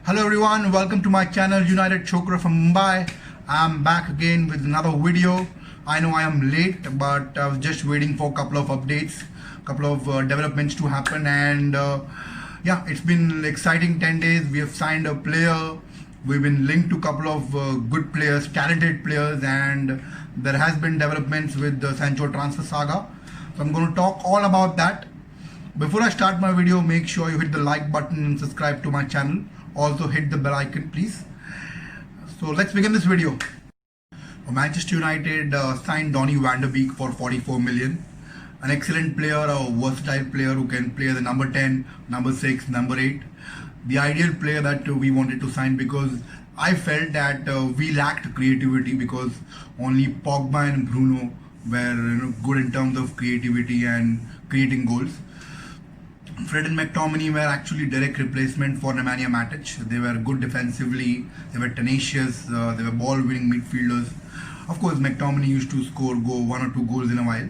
Hello everyone, welcome to my channel United Chokra from Mumbai. I'm back again with another video. I know I am late, but I was just waiting for a couple of updates, couple of developments to happen, and yeah, it's been exciting 10 days. We have signed a player. We've been linked to a couple of good players, talented players, and there has been developments with the Sancho transfer saga. So I'm going to talk all about that. Before I start my video, make sure you hit the like button and subscribe to my channel. Also hit the bell icon, please. So let's begin this video. Manchester United signed Donny VDB for 44 million. An excellent player, a versatile player who can play the number 10, number 6, number 8. The ideal player that we wanted to sign, because I felt that we lacked creativity, because only Pogba and Bruno were good in terms of creativity and creating goals. Fred and McTominay were actually direct replacement for Nemanja Matic. They were good defensively, they were tenacious, they were ball-winning midfielders. Of course, McTominay used to score 1 or 2 goals in a while.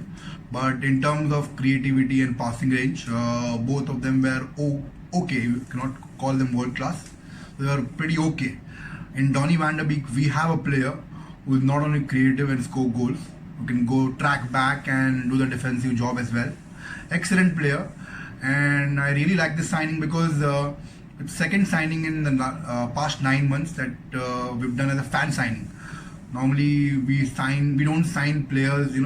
But in terms of creativity and passing range, both of them were okay. You cannot call them world-class. They were pretty okay. In Donny VDB, we have a player who is not only creative and score goals, who can go track back and do the defensive job as well. Excellent player. And I really like this signing because it's second signing in the past 9 months that we've done as a fan signing. Normally we don't sign players,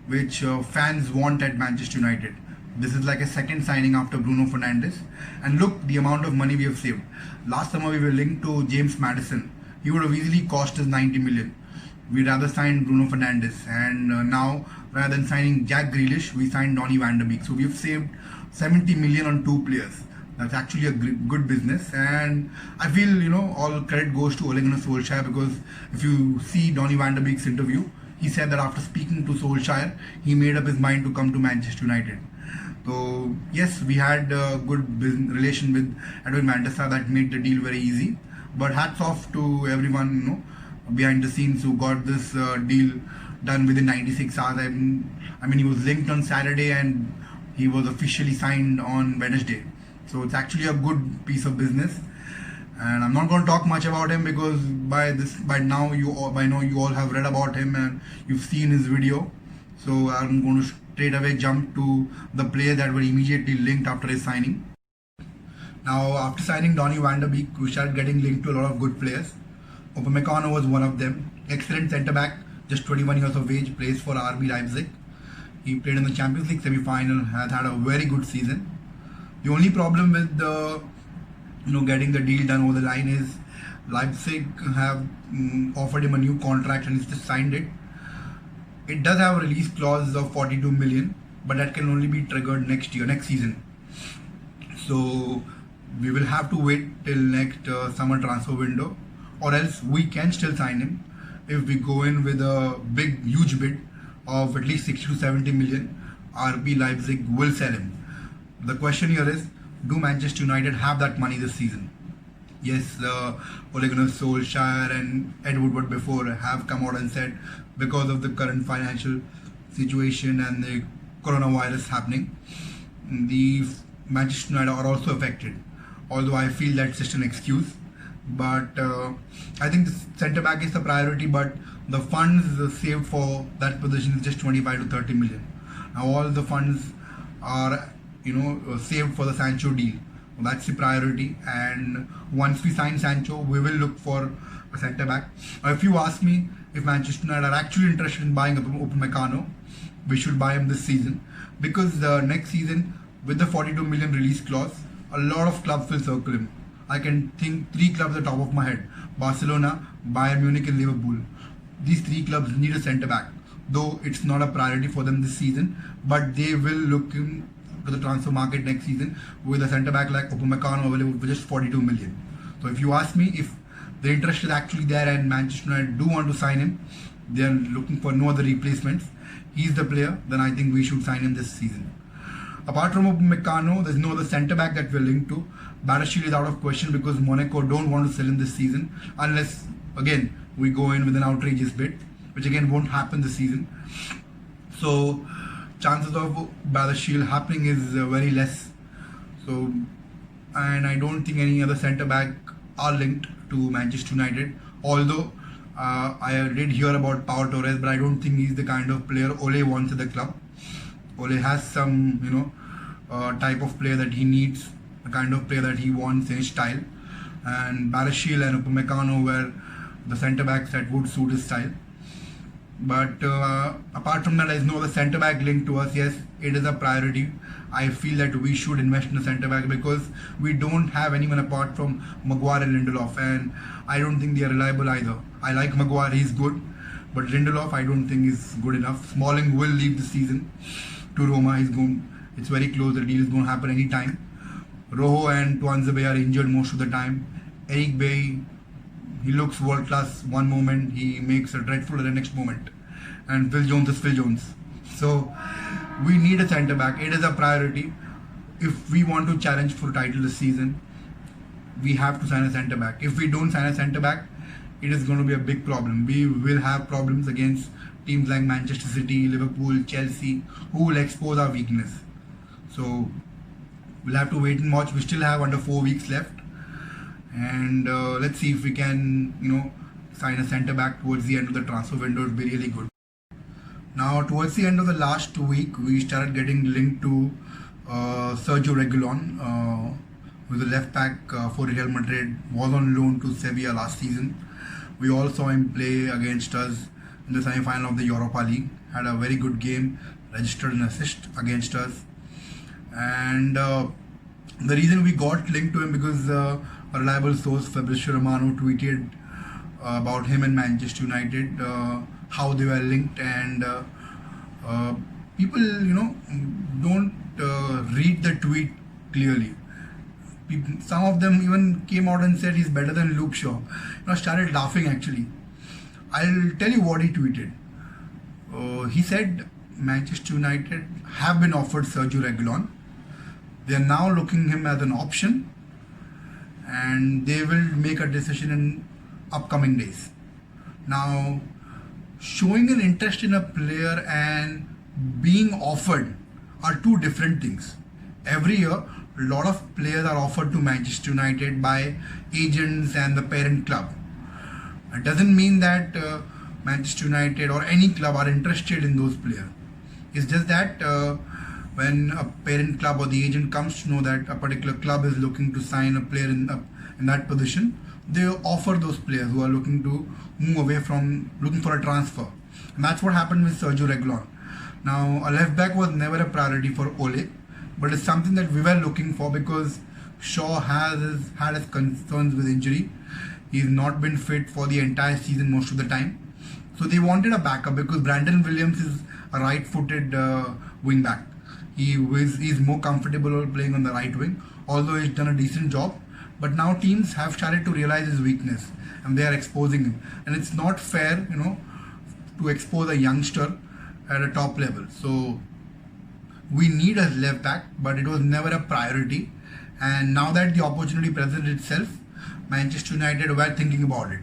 which fans want at Manchester United. This is like a second signing after Bruno Fernandes. And look, the amount of money we have saved. Last summer we were linked to James Maddison. He would have easily cost us 90 million. We'd rather sign Bruno Fernandes. And now, rather than signing Jack Grealish, we signed Donny VDB. So we've saved 70 million on 2 players. That's actually a good business, and I feel all credit goes to Ole Gunnar Solskjaer, because if you see Donny VDB's interview, he said that after speaking to Solskjaer, he made up his mind to come to Manchester United. So yes, we had a good business relation with Edwin van der Sar that made the deal very easy. But hats off to everyone behind the scenes who got this deal done within 96 hours. I mean, he was linked on Saturday and he was officially signed on Wednesday. So it's actually a good piece of business. And I'm not going to talk much about him, because by now you all have read about him and you've seen his video. So I'm going to straight away jump to the players that were immediately linked after his signing. Now, after signing Donny VDB, we started getting linked to a lot of good players. Upamecano was one of them. Excellent centre back, just 21 years of age, plays for RB Leipzig. He played in the Champions League semi-final, has had a very good season. The only problem with getting the deal done over the line is Leipzig have offered him a new contract and he's just signed it. It does have a release clause of 42 million, but that can only be triggered next season. So we will have to wait till next summer transfer window, or else we can still sign him if we go in with a huge bid of at least 60 to 70 million. RB Leipzig will sell him. The question here is, do Manchester United have that money this season? Yes, Ole Gunnar Solskjaer and Ed Woodward before have come out and said, because of the current financial situation and the coronavirus happening, the Manchester United are also affected. Although I feel that's just an excuse. But I think the centre back is the priority, but the funds saved for that position is just 25 to 30 million. Now all the funds are saved for the Sancho deal. Well, that's the priority, and once we sign Sancho, we will look for a centre back. If you ask me if Manchester United are actually interested in buying Upamecano, we should buy him this season, because next season with the 42 million release clause, a lot of clubs will circle him. I can think 3 clubs at the top of my head: Barcelona, Bayern Munich and Liverpool. These 3 clubs need a centre back, though it's not a priority for them this season, but they will look into the transfer market next season with a centre back like Upamecano available for just 42 million. So if you ask me if the interest is actually there and Manchester United do want to sign him, they are looking for no other replacements, he's the player, then I think we should sign him this season. Apart from Upamecano, there's no other centre back that we're linked to. Badiashile is out of question, because Monaco don't want to sell him this season unless again we go in with an outrageous bid, which again won't happen this season. So chances of Badiashile happening is very less. So, and I don't think any other centre back are linked to Manchester United. Although I did hear about Pau Torres, but I don't think he's the kind of player Ole wants at the club. Ole has some, type of player that he needs, the kind of player that he wants in his style. And Barashil and Upamecano were the centre backs that would suit his style. But apart from that, there is no other centre back linked to us. Yes, it is a priority. I feel that we should invest in a centre back because we don't have anyone apart from Maguire and Lindelof, and I don't think they are reliable either. I like Maguire, he's good, but Lindelof I don't think is good enough. Smalling will leave the season to Roma. It's very close. The deal is going to happen anytime. Rojo and Tuanzebe are injured most of the time. Eric Bay, he looks world class one moment, he makes a dreadful the next moment. And Phil Jones is Phil Jones. So we need a centre back. It is a priority. If we want to challenge for title this season, we have to sign a centre back. If we don't sign a centre back, it is going to be a big problem. We will have problems against teams like Manchester City, Liverpool, Chelsea, who will expose our weakness. So we'll have to wait and watch. We still have under 4 weeks left. And let's see if we can, sign a centre back towards the end of the transfer window. It would be really good. Now, towards the end of the last week, we started getting linked to Sergio Regulion, who's a left back for Real Madrid, was on loan to Sevilla last season. We all saw him play against us in the semi-final of the Europa League. Had a very good game, registered an assist against us. And the reason we got linked to him because a reliable source, Fabrizio Romano, tweeted about him and Manchester United, how they were linked, and people, don't read the tweet clearly. Some of them even came out and said he's better than Luke Shaw. Started laughing actually. I'll tell you what he tweeted. He said Manchester United have been offered Sergio Regulion. They are now looking him as an option, and they will make a decision in upcoming days. Now, showing an interest in a player and being offered are two different things. Every year, a lot of players are offered to Manchester United by agents and the parent club. It doesn't mean that Manchester United or any club are interested in those players. It's just that when a parent club or the agent comes to know that a particular club is looking to sign a player in that position, they offer those players who are looking to move away from looking for a transfer. And that's what happened with Sergio Regulion. Now, a left back was never a priority for Ole, but it's something that we were looking for because Shaw had his concerns with injury. He's not been fit for the entire season most of the time. So they wanted a backup because Brandon Williams is a right-footed wing back. He's more comfortable playing on the right wing, although he's done a decent job. But now teams have started to realize his weakness and they are exposing him. And it's not fair, to expose a youngster at a top level. So we need a left back, but it was never a priority. And now that the opportunity presented itself, Manchester United were thinking about it.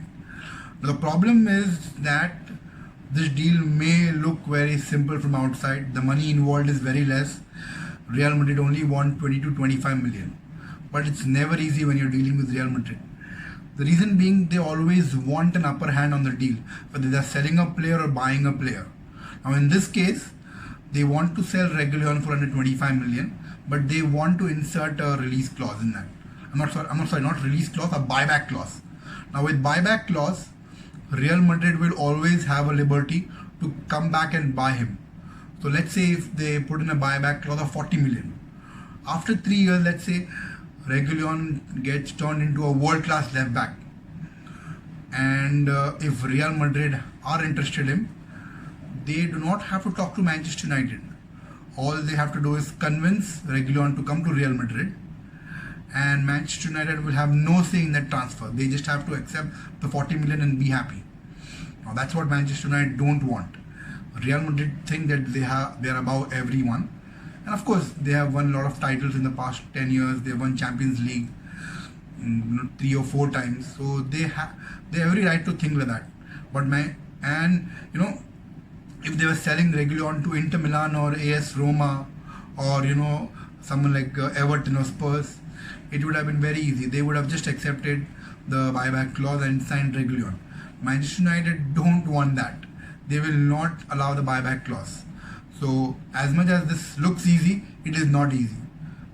The problem is that this deal may look very simple from outside. The money involved is very less. Real Madrid only want 20 to 25 million. But it's never easy when you're dealing with Real Madrid. The reason being, they always want an upper hand on the deal, whether they're selling a player or buying a player. Now in this case, they want to sell Regulion for under 25 million, but they want to insert a release clause in that. Not release clause, a buyback clause. Now with buyback clause, Real Madrid will always have a liberty to come back and buy him. So let's say if they put in a buyback clause of 40 million. After 3 years, let's say Regulion gets turned into a world-class left back. And if Real Madrid are interested in him, they do not have to talk to Manchester United. All they have to do is convince Regulion to come to Real Madrid, and Manchester United will have no say in that transfer. They just have to accept the 40 million and be happy. Now that's what Manchester United don't want. Real Madrid think that they are above everyone. And of course, they have won a lot of titles in the past 10 years. They won Champions League 3 or 4 times. So they have every right to think like that. But if they were selling Regulion to Inter Milan or AS Roma or someone like Everton or Spurs, it would have been very easy. They would have just accepted the buyback clause and signed Regulion. Manchester United don't want that. They will not allow the buyback clause. So as much as this looks easy, it is not easy.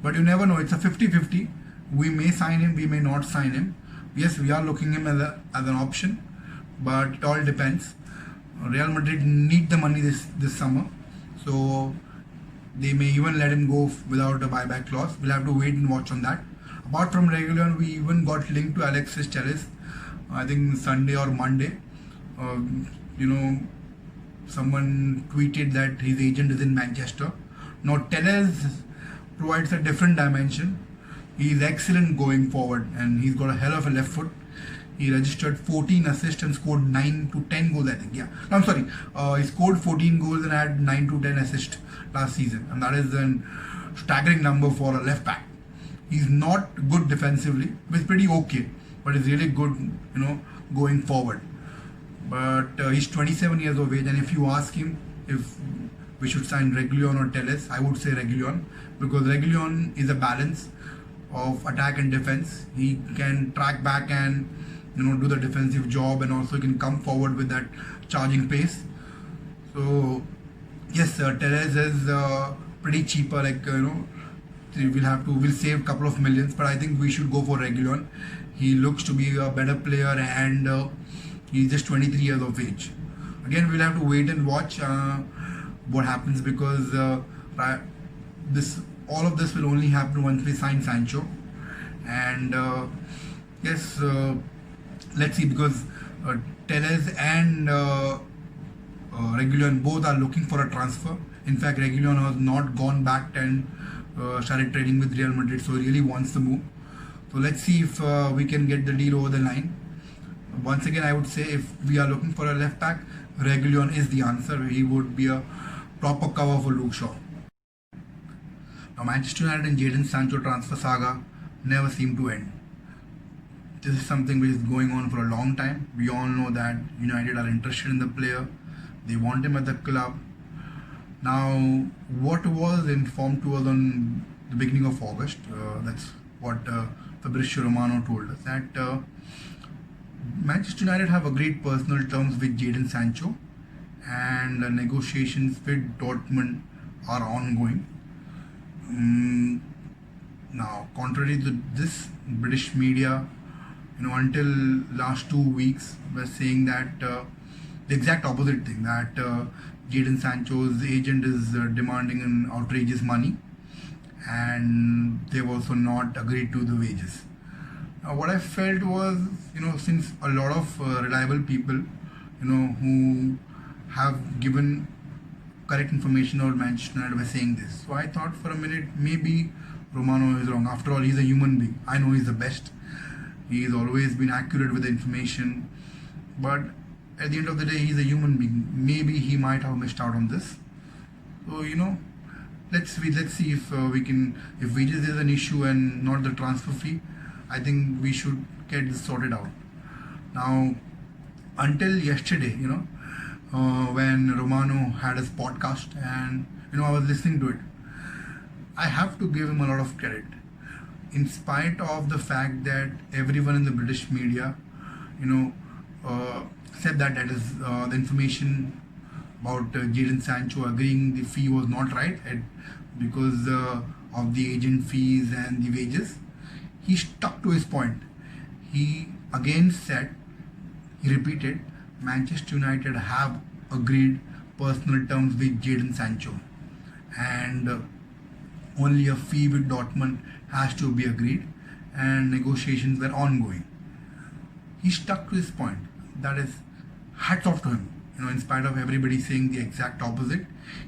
But you never know. It's a 50-50. We may sign him, we may not sign him. Yes, we are looking him as an option, but it all depends. Real Madrid need the money this summer, so they may even let him go without a buyback clause. We'll have to wait and watch on that. Apart from Regulion, we even got linked to Alexis Telles, I think Sunday or Monday. Someone tweeted that his agent is in Manchester. Now Telles provides a different dimension. He is excellent going forward and he's got a hell of a left foot. He registered 14 assists and scored 9 to 10 goals, I think. Yeah, no, I'm sorry. He scored 14 goals and had 9 to 10 assists last season, and that is a staggering number for a left back. He's not good defensively, he's pretty okay, but he's really good, going forward. But he's 27 years of age, and if you ask him if we should sign Regulion or Telles, I would say Regulion, because Regulion is a balance of attack and defense. He can track back and do the defensive job, and also can come forward with that charging pace. So yes, Telles is pretty cheaper. We'll save a couple of millions, but I think we should go for Regulion. He looks to be a better player, and he's just 23 years of age. Again, we'll have to wait and watch what happens, because all of this will only happen once we sign Sancho. And yes, let's see, because Telles and Regulion both are looking for a transfer. In fact, Regulion has not gone back and started trading with Real Madrid, so he really wants to move. So let's see if we can get the deal over the line. Once again, I would say if we are looking for a left back, Regulion is the answer. He would be a proper cover for Luke Shaw. Now, Manchester United and Jadon Sancho transfer saga never seemed to end. This is something which is going on for a long time. We all know that United are interested in the player. They want him at the club. Now, what was informed to us on the beginning of August, that's what Fabrizio Romano told us, that Manchester United have agreed personal terms with Jadon Sancho, and negotiations with Dortmund are ongoing. Now, contrary to this, British media, until last 2 weeks, were saying that the exact opposite thing, that Jadon Sancho's agent is demanding an outrageous money, and they've also not agreed to the wages. Now, what I felt was, since a lot of reliable people, who have given correct information about Manchester United were saying this. So I thought for a minute, maybe Romano is wrong. After all, he's a human being. I know he's the best. He's always been accurate with the information. But at the end of the day, he's a human being. Maybe he might have missed out on this. So, let's see if if wages is an issue and not the transfer fee. I think we should get this sorted out. Now, until yesterday, when Romano had his podcast, and I was listening to it, I have to give him a lot of credit. In spite of the fact that everyone in the British media, said that is the information about Jadon Sancho agreeing the fee was not right, because of the agent fees and the wages, he stuck to his point. He again said, he repeated, Manchester United have agreed personal terms with Jadon Sancho, and only a fee with Dortmund has to be agreed, and negotiations were ongoing. He stuck to his point. That is, hats off to him. In spite of everybody saying the exact opposite,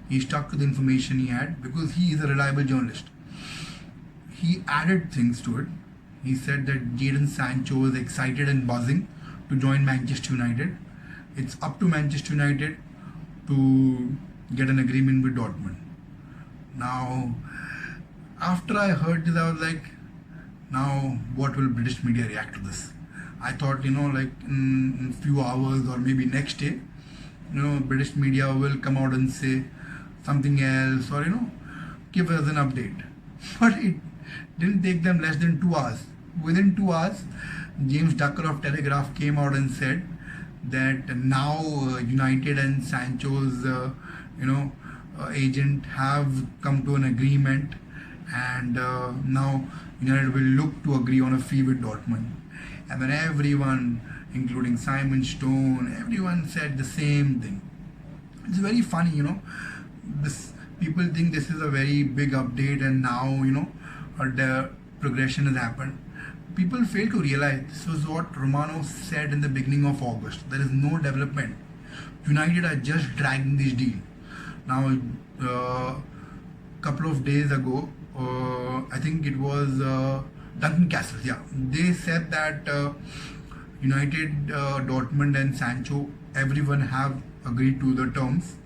he stuck to the information he had, because he is a reliable journalist. He added things to it. He said that Jadon Sancho is excited and buzzing to join Manchester United. It's up to Manchester United to get an agreement with Dortmund. Now, after I heard this, I was like, now what will British media react to this? I thought, in a few hours or maybe next day, British media will come out and say something else, or, give us an update. But it didn't take them less than 2 hours. Within 2 hours, James Ducker of Telegraph came out and said that now United and Sancho's agent have come to an agreement, and now United will look to agree on a fee with Dortmund. And then everyone, including Simon Stone, everyone said the same thing. It's very funny, this people think this is a very big update, and now the progression has happened. People fail to realize this was what Romano said in the beginning of August. There is no development. United are just dragging this deal. Now, couple of days ago, I think it was Duncan Castles, they said that United, Dortmund and Sancho, everyone have agreed to the terms.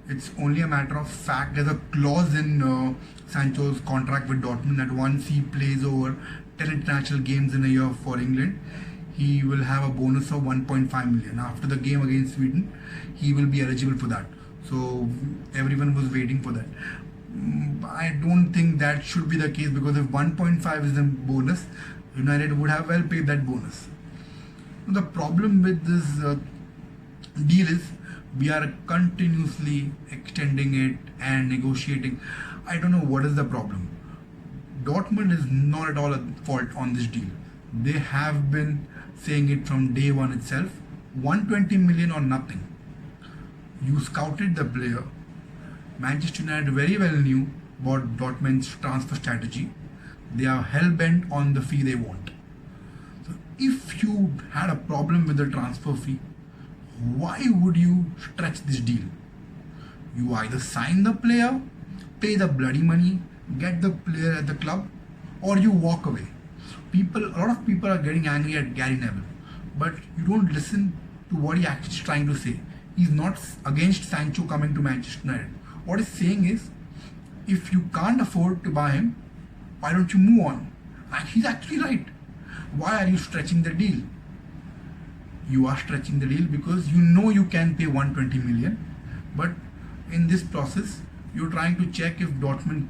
It's only a matter of fact. There's a clause in Sancho's contract with Dortmund that once he plays over 10 international games in a year for England, he will have a bonus of 1.5 million. After the game against Sweden, he will be eligible for that. So everyone was waiting for that. I don't think that should be the case, because if 1.5 is the bonus, United would have well paid that bonus. The problem with this deal is we are continuously extending it and negotiating. I don't know what is the problem. Dortmund is not at all at fault on this deal. They have been saying it from day one itself. 120 million or nothing. You scouted the player. Manchester United very well knew about Dortmund's transfer strategy. They are hell-bent on the fee they want. So if you had a problem with the transfer fee, why would you stretch this deal? You either sign the player, pay the bloody money, get the player at the club, or you walk away. A lot of people are getting angry at Gary Neville, but you don't listen to what he actually is trying to say. He's not against Sancho coming to Manchester United. What he's saying is, if you can't afford to buy him, why don't you move on? And he's actually right. Why are you stretching the deal? You are stretching the deal because you know you can pay 120 million, but in this process, you're trying to check if Dortmund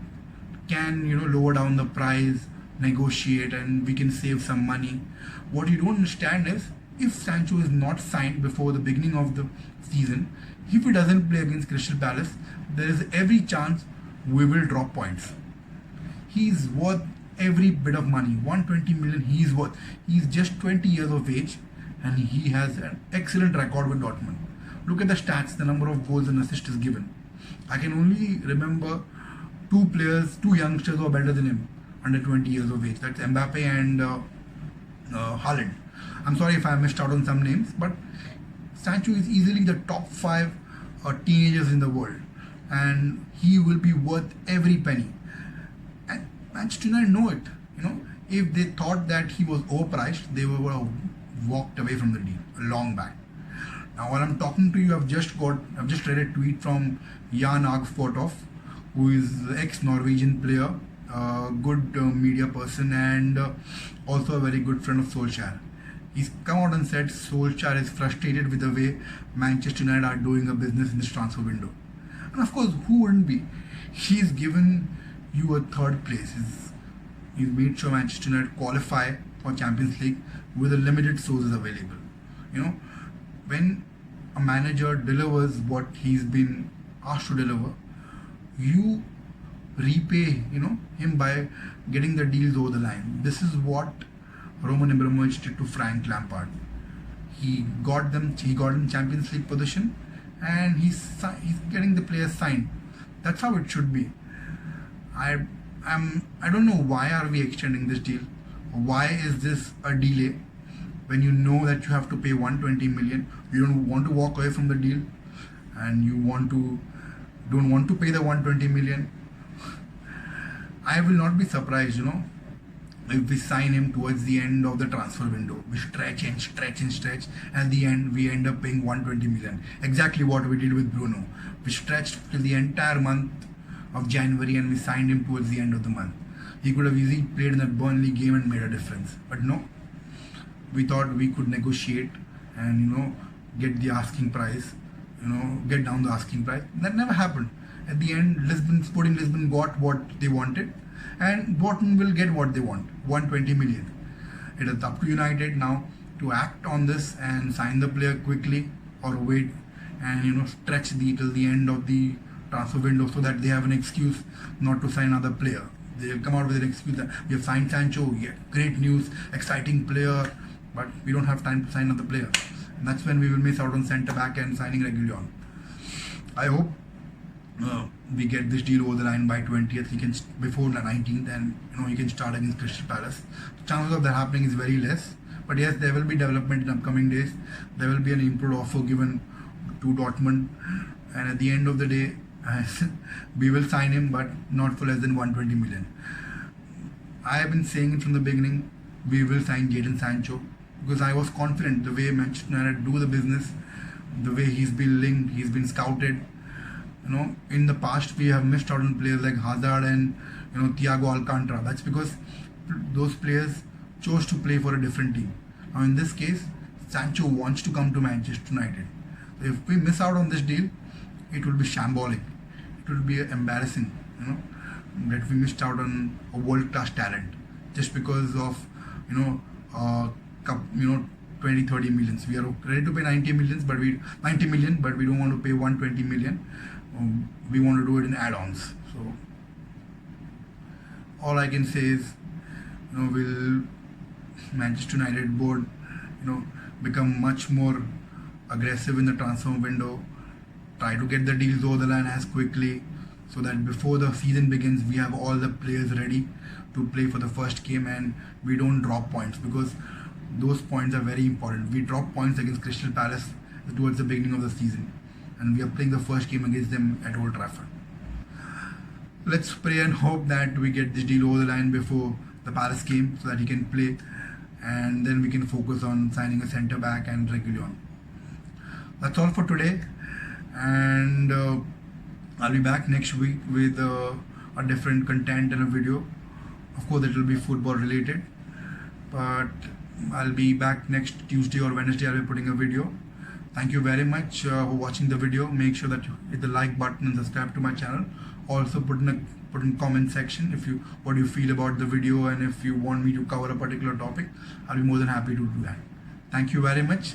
can, lower down the price, negotiate, and we can save some money. What you don't understand is, if Sancho is not signed before the beginning of the season, if he doesn't play against Crystal Palace, there is every chance we will drop points. He's worth every bit of money. 120 million he is worth. He's just 20 years of age, and he has an excellent record with Dortmund. Look at the stats, the number of goals and assists is given. I can only remember two youngsters who are better than him under 20 years of age. That's Mbappe and Haaland. I'm sorry if I missed out on some names, but Sancho is easily the top 5 teenagers in the world, and he will be worth every penny. And Manchester United know it. If they thought that he was overpriced, they would have walked away from the deal a long back. Now, while I'm talking to you, I've just read a tweet from Jan Agfortov, who is the ex-Norwegian player, good media person, and also a very good friend of Solskjaer. He's come out and said Solskjaer is frustrated with the way Manchester United are doing a business in this transfer window. And of course, who wouldn't be? He's given you a third place. He's made sure Manchester United qualify for Champions League with the limited sources available. When a manager delivers what he's been asked to deliver, you repay, him by getting the deals over the line. This is what Roman Abramovich did to Frank Lampard. He got them Champions League position, and he's getting the players signed. That's how it should be. I don't know why are we extending this deal. Why is this a delay when you know that you have to pay 120 million? You don't want to walk away from the deal, and you don't want to pay the 120 million. I will not be surprised, if we sign him towards the end of the transfer window. We stretch and stretch and stretch. At the end, we end up paying 120 million. Exactly what we did with Bruno. We stretched till the entire month of January, and we signed him towards the end of the month. He could have easily played in that Burnley game and made a difference. But no, we thought we could negotiate and, get the asking price, get down the asking price. That never happened. At the end, Sporting Lisbon got what they wanted, and Dortmund will get what they want, 120 million. It is up to United now to act on this and sign the player quickly, or wait and stretch till the end of the transfer window so that they have an excuse not to sign another player. They'll come out with an excuse that we have signed Sancho, yeah, great news, exciting player, but we don't have time to sign another player. And that's when we will miss out on centre back and signing Regulion. I hope we get this deal over the line by 20th. He can before the 19th, and he can start against Crystal Palace. Chances of that happening is very less. But yes, there will be development in upcoming days. There will be an improved offer given to Dortmund, and at the end of the day, we will sign him, but not for less than 120 million. I have been saying it from the beginning. We will sign Jadon Sancho because I was confident the way Manchester United do the business, the way he's been linked, he's been scouted. In the past we have missed out on players like Hazard and Thiago Alcantara. That's because those players chose to play for a different team. Now in this case, Sancho wants to come to Manchester United. So if we miss out on this deal, it will be shambolic. It will be embarrassing, that we missed out on a world-class talent just because of 20-30 millions. We are ready to pay 90 million, but we don't want to pay 120 million. We want to do it in add-ons. So all I can say is, will Manchester United board, become much more aggressive in the transfer window, try to get the deals over the line as quickly, so that before the season begins, we have all the players ready to play for the first game and we don't drop points, because those points are very important. We drop points against Crystal Palace towards the beginning of the season, and we are playing the first game against them at Old Trafford. Let's pray and hope that we get this deal over the line before the Palace game so that he can play, and then we can focus on signing a centre back and Regulion. That's all for today, and I'll be back next week with a different content and a video. Of course, it will be football related, but I'll be back next Tuesday or Wednesday. I'll be putting a video. Thank you very much for watching the video. Make sure that you hit the like button and subscribe to my channel. Also put in comment section what you feel about the video, and if you want me to cover a particular topic, I'll be more than happy to do that. Thank you very much.